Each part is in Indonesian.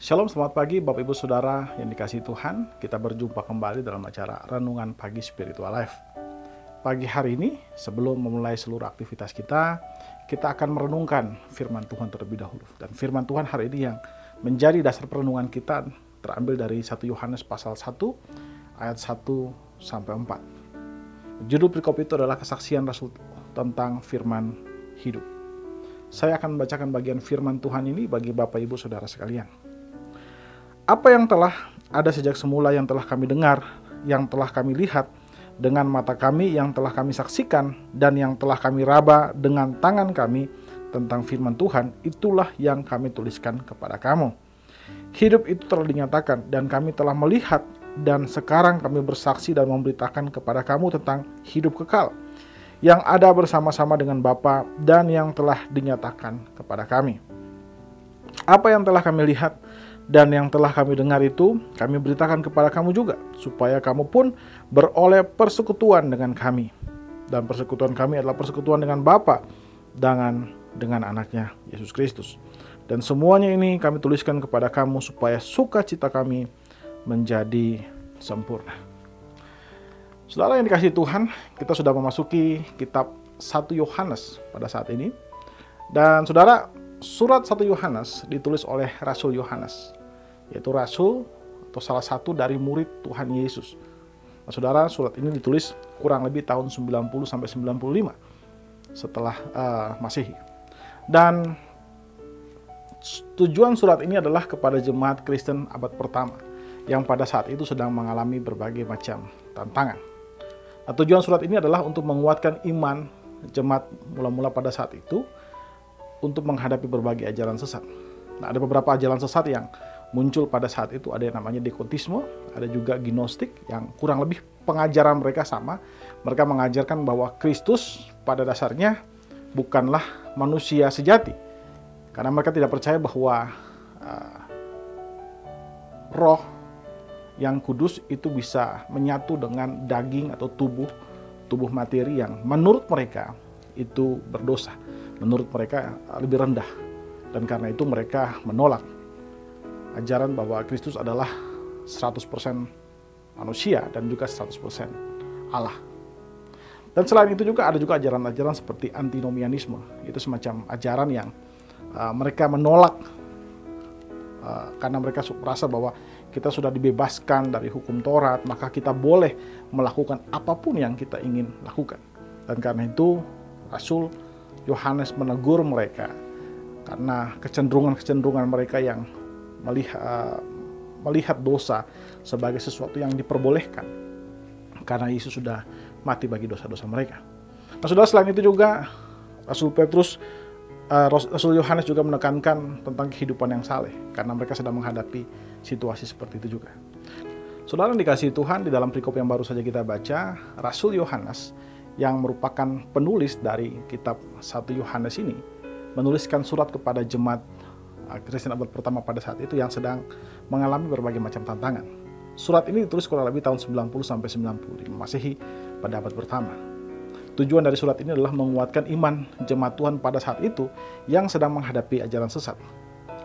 Shalom, selamat pagi Bapak Ibu Saudara yang dikasihi Tuhan. Kita berjumpa kembali dalam acara Renungan Pagi Spiritual Life. Pagi hari ini, sebelum memulai seluruh aktivitas kita akan merenungkan firman Tuhan terlebih dahulu. Dan firman Tuhan hari ini yang menjadi dasar perenungan kita terambil dari 1 Yohanes pasal 1 ayat 1 sampai 4. Judul perikop itu adalah kesaksian Rasul tentang firman hidup. Saya akan membacakan bagian firman Tuhan ini bagi Bapak Ibu Saudara sekalian. Apa yang telah ada sejak semula, yang telah kami dengar, yang telah kami lihat dengan mata kami, yang telah kami saksikan, dan yang telah kami raba dengan tangan kami tentang firman Tuhan, itulah yang kami tuliskan kepada kamu. Hidup itu telah dinyatakan, dan kami telah melihat, dan sekarang kami bersaksi dan memberitakan kepada kamu tentang hidup kekal, yang ada bersama-sama dengan Bapa dan yang telah dinyatakan kepada kami. Apa yang telah kami lihat dan yang telah kami dengar itu kami beritakan kepada kamu juga, supaya kamu pun beroleh persekutuan dengan kami. Dan persekutuan kami adalah persekutuan dengan Bapa dan dengan anaknya Yesus Kristus. Dan semuanya ini kami tuliskan kepada kamu supaya sukacita kami menjadi sempurna. Saudara yang dikasihi Tuhan, kita sudah memasuki kitab 1 Yohanes pada saat ini. Dan saudara, surat 1 Yohanes ditulis oleh Rasul Yohanes, yaitu rasul atau salah satu dari murid Tuhan Yesus. Nah, saudara, surat ini ditulis kurang lebih tahun 90 sampai 95 setelah Masehi. Dan tujuan surat ini adalah kepada jemaat Kristen abad pertama yang pada saat itu sedang mengalami berbagai macam tantangan. Nah, tujuan surat ini adalah untuk menguatkan iman jemaat mula-mula pada saat itu untuk menghadapi berbagai ajaran sesat. Nah, ada beberapa ajaran sesat yang muncul pada saat itu. Ada yang namanya dekotisme, ada juga gnostik, yang kurang lebih pengajaran mereka sama. Mereka mengajarkan bahwa Kristus pada dasarnya bukanlah manusia sejati, karena mereka tidak percaya bahwa roh yang kudus itu bisa menyatu dengan daging atau tubuh materi yang menurut mereka itu berdosa. Menurut mereka lebih rendah, dan karena itu mereka menolak ajaran bahwa Kristus adalah 100% manusia dan juga 100% Allah. Dan selain itu juga ada juga ajaran-ajaran seperti antinomianisme. Itu semacam ajaran yang mereka menolak karena mereka merasa bahwa kita sudah dibebaskan dari hukum Taurat, maka kita boleh melakukan apapun yang kita ingin lakukan. Dan karena itu Rasul Yohanes menegur mereka karena kecenderungan mereka yang melihat dosa sebagai sesuatu yang diperbolehkan karena Yesus sudah mati bagi dosa-dosa mereka. Nah, saudara, selain itu juga Rasul Yohanes juga menekankan tentang kehidupan yang saleh karena mereka sedang menghadapi situasi seperti itu juga. Saudara yang dikasihi Tuhan, di dalam perikop yang baru saja kita baca, Rasul Yohanes yang merupakan penulis dari kitab 1 Yohanes ini menuliskan surat kepada jemaat Kristen abad pertama pada saat itu yang sedang mengalami berbagai macam tantangan. Surat ini ditulis kurang lebih tahun 90 sampai 95 Masehi pada abad pertama. Tujuan dari surat ini adalah menguatkan iman jemaat Tuhan pada saat itu yang sedang menghadapi ajaran sesat.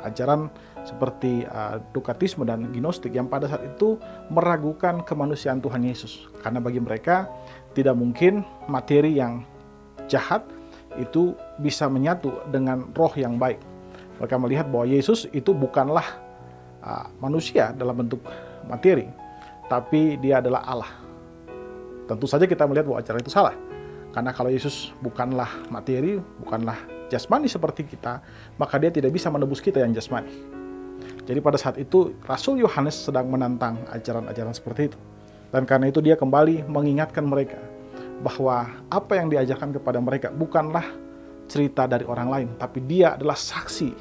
Ajaran seperti dokatisme dan gnostik yang pada saat itu meragukan kemanusiaan Tuhan Yesus. Karena bagi mereka tidak mungkin materi yang jahat itu bisa menyatu dengan roh yang baik. Mereka melihat bahwa Yesus itu bukanlah manusia dalam bentuk materi, tapi dia adalah Allah. Tentu saja kita melihat bahwa ajaran itu salah. Karena kalau Yesus bukanlah materi, bukanlah jasmani seperti kita, maka dia tidak bisa menebus kita yang jasmani. Jadi pada saat itu Rasul Yohanes sedang menantang ajaran-ajaran seperti itu. Dan karena itu dia kembali mengingatkan mereka bahwa apa yang diajarkan kepada mereka bukanlah cerita dari orang lain, tapi dia adalah saksi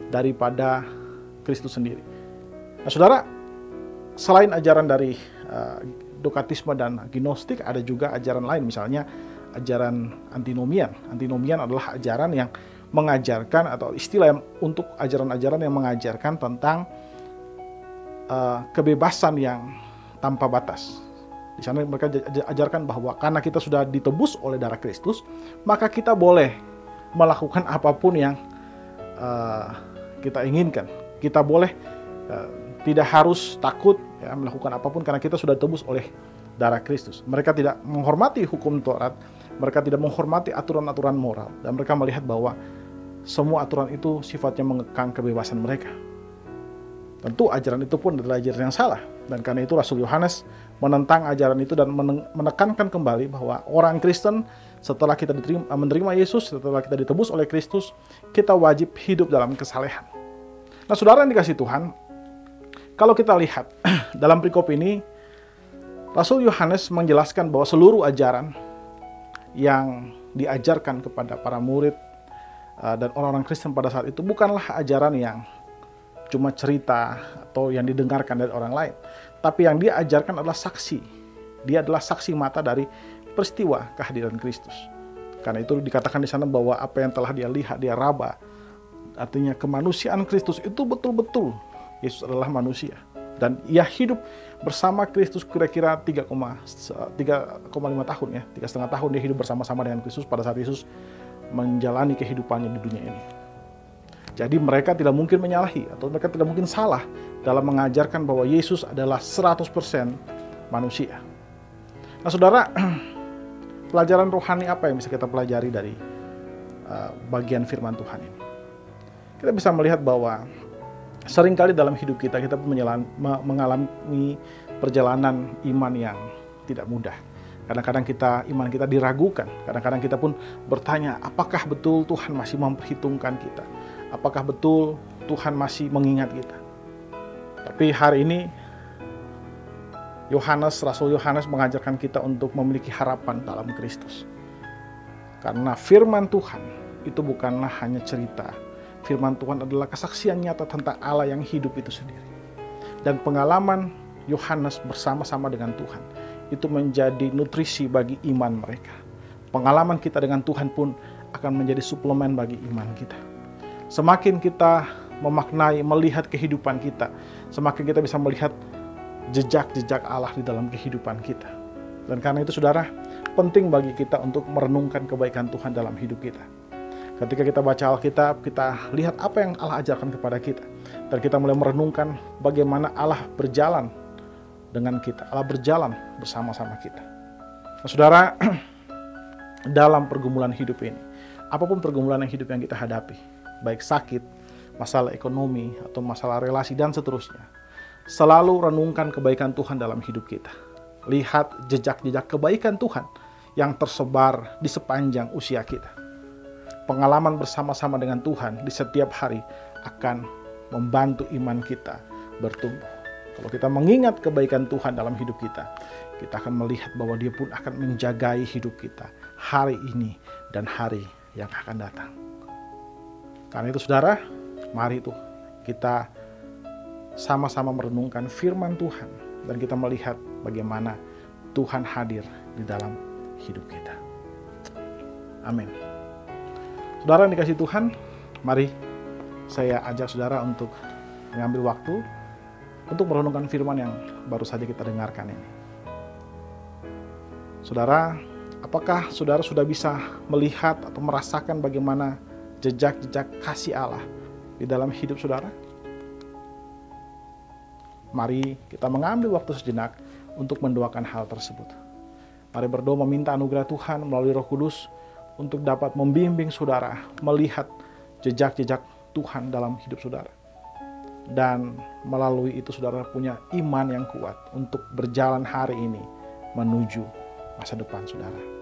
daripada Kristus sendiri. Nah, saudara, selain ajaran dari dokatisme dan gnostik, ada juga ajaran lain, misalnya ajaran antinomian. Antinomian adalah ajaran yang mengajarkan, atau istilah untuk ajaran-ajaran yang mengajarkan tentang kebebasan yang tanpa batas. Di sana mereka ajarkan bahwa karena kita sudah ditebus oleh darah Kristus, maka kita boleh melakukan apapun yang kita inginkan. Kita boleh tidak harus takut ya, melakukan apapun karena kita sudah tebus oleh darah Kristus. Mereka tidak menghormati hukum Taurat, mereka tidak menghormati aturan-aturan moral, dan mereka melihat bahwa semua aturan itu sifatnya mengekang kebebasan mereka. Tentu ajaran itu pun adalah ajaran yang salah, dan karena itu Rasul Yohanes menentang ajaran itu dan menekankan kembali bahwa orang Kristen setelah kita menerima Yesus, setelah kita ditebus oleh Kristus, kita wajib hidup dalam kesalehan. Nah, saudara yang dikasihi Tuhan, kalau kita lihat dalam perikop ini, Rasul Yohanes menjelaskan bahwa seluruh ajaran yang diajarkan kepada para murid dan orang-orang Kristen pada saat itu bukanlah ajaran yang cuma cerita atau yang didengarkan dari orang lain, tapi yang dia ajarkan adalah saksi. Dia adalah saksi mata dari peristiwa kehadiran Kristus. Karena itu dikatakan di sana bahwa apa yang telah dia lihat, dia raba. Artinya kemanusiaan Kristus itu betul-betul Yesus adalah manusia. Dan ia hidup bersama Kristus kira-kira 3,5 tahun ya. 3,5 tahun dia hidup bersama-sama dengan Kristus pada saat Yesus menjalani kehidupannya di dunia ini. Jadi mereka tidak mungkin menyalahi atau mereka tidak mungkin salah dalam mengajarkan bahwa Yesus adalah 100% manusia. Nah, saudara, pelajaran rohani apa yang bisa kita pelajari dari bagian firman Tuhan ini? Kita bisa melihat bahwa seringkali dalam hidup kita mengalami perjalanan iman yang tidak mudah. Kadang-kadang iman kita diragukan. Kadang-kadang kita pun bertanya, apakah betul Tuhan masih memperhitungkan kita? Apakah betul Tuhan masih mengingat kita? Tapi hari ini Rasul Yohanes mengajarkan kita untuk memiliki harapan dalam Kristus. Karena firman Tuhan itu bukanlah hanya cerita. Firman Tuhan adalah kesaksian nyata tentang Allah yang hidup itu sendiri. Dan pengalaman Yohanes bersama-sama dengan Tuhan itu menjadi nutrisi bagi iman mereka. Pengalaman kita dengan Tuhan pun akan menjadi suplemen bagi iman kita. Semakin kita memaknai, melihat kehidupan kita, semakin kita bisa melihat jejak-jejak Allah di dalam kehidupan kita. Dan karena itu saudara, penting bagi kita untuk merenungkan kebaikan Tuhan dalam hidup kita. Ketika kita baca Alkitab, kita lihat apa yang Allah ajarkan kepada kita. Dan kita mulai merenungkan bagaimana Allah berjalan dengan kita. Allah berjalan bersama-sama kita. Nah, saudara, dalam pergumulan hidup ini, apapun pergumulan yang hidup yang kita hadapi, baik sakit, masalah ekonomi, atau masalah relasi, dan seterusnya, selalu renungkan kebaikan Tuhan dalam hidup kita. Lihat jejak-jejak kebaikan Tuhan yang tersebar di sepanjang usia kita. Pengalaman bersama-sama dengan Tuhan di setiap hari akan membantu iman kita bertumbuh. Kalau kita mengingat kebaikan Tuhan dalam hidup kita, kita akan melihat bahwa Dia pun akan menjagai hidup kita hari ini dan hari yang akan datang. Karena itu saudara, mari kita sama-sama merenungkan firman Tuhan dan kita melihat bagaimana Tuhan hadir di dalam hidup kita. Amin. Saudara yang dikasihi Tuhan, mari saya ajak saudara untuk mengambil waktu untuk merenungkan firman yang baru saja kita dengarkan ini. Saudara, apakah saudara sudah bisa melihat atau merasakan bagaimana jejak-jejak kasih Allah di dalam hidup saudara? Mari kita mengambil waktu sejenak untuk mendoakan hal tersebut. Mari berdoa meminta anugerah Tuhan melalui Roh Kudus untuk dapat membimbing saudara melihat jejak-jejak Tuhan dalam hidup saudara. Dan melalui itu saudara punya iman yang kuat untuk berjalan hari ini menuju masa depan saudara.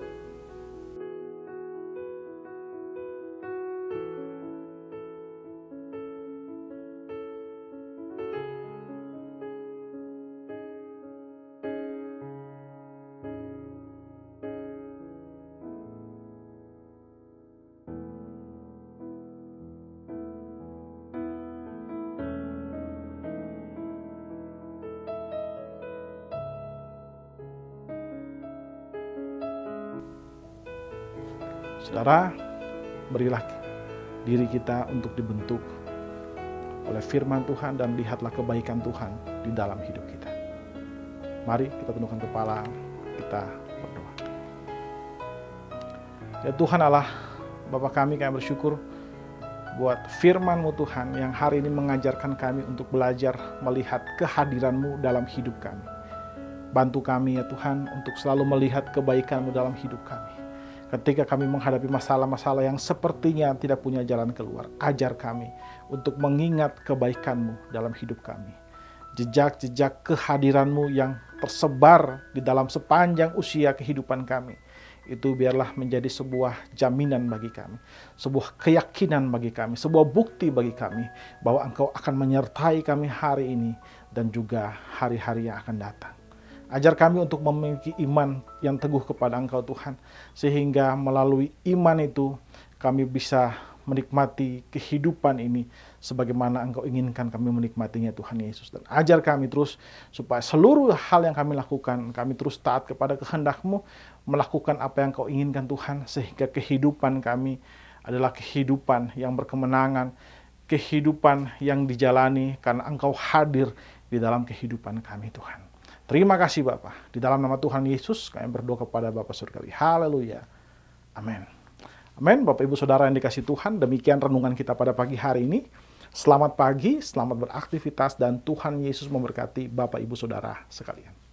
Saudara, berilah diri kita untuk dibentuk oleh firman Tuhan dan lihatlah kebaikan Tuhan di dalam hidup kita. Mari kita tundukkan kepala, kita berdoa. Ya Tuhan Allah, Bapa kami bersyukur buat firman-Mu Tuhan yang hari ini mengajarkan kami untuk belajar melihat kehadiran-Mu dalam hidup kami. Bantu kami ya Tuhan untuk selalu melihat kebaikan-Mu dalam hidup kami. Ketika kami menghadapi masalah-masalah yang sepertinya tidak punya jalan keluar, ajar kami untuk mengingat kebaikan-Mu dalam hidup kami. Jejak-jejak kehadiran-Mu yang tersebar di dalam sepanjang usia kehidupan kami, itu biarlah menjadi sebuah jaminan bagi kami, sebuah keyakinan bagi kami, sebuah bukti bagi kami bahwa Engkau akan menyertai kami hari ini dan juga hari-hari yang akan datang. Ajar kami untuk memiliki iman yang teguh kepada Engkau Tuhan, sehingga melalui iman itu kami bisa menikmati kehidupan ini sebagaimana Engkau inginkan kami menikmatinya Tuhan Yesus. Dan ajar kami terus supaya seluruh hal yang kami lakukan, kami terus taat kepada kehendak-Mu, melakukan apa yang Engkau inginkan Tuhan, sehingga kehidupan kami adalah kehidupan yang berkemenangan, kehidupan yang dijalani karena Engkau hadir di dalam kehidupan kami Tuhan. Terima kasih Bapa. Di dalam nama Tuhan Yesus kami berdoa kepada Bapa Surgawi. Haleluya. Amin. Amin. Bapak Ibu Saudara yang dikasihi Tuhan, demikian renungan kita pada pagi hari ini. Selamat pagi, selamat beraktivitas, dan Tuhan Yesus memberkati Bapak Ibu Saudara sekalian.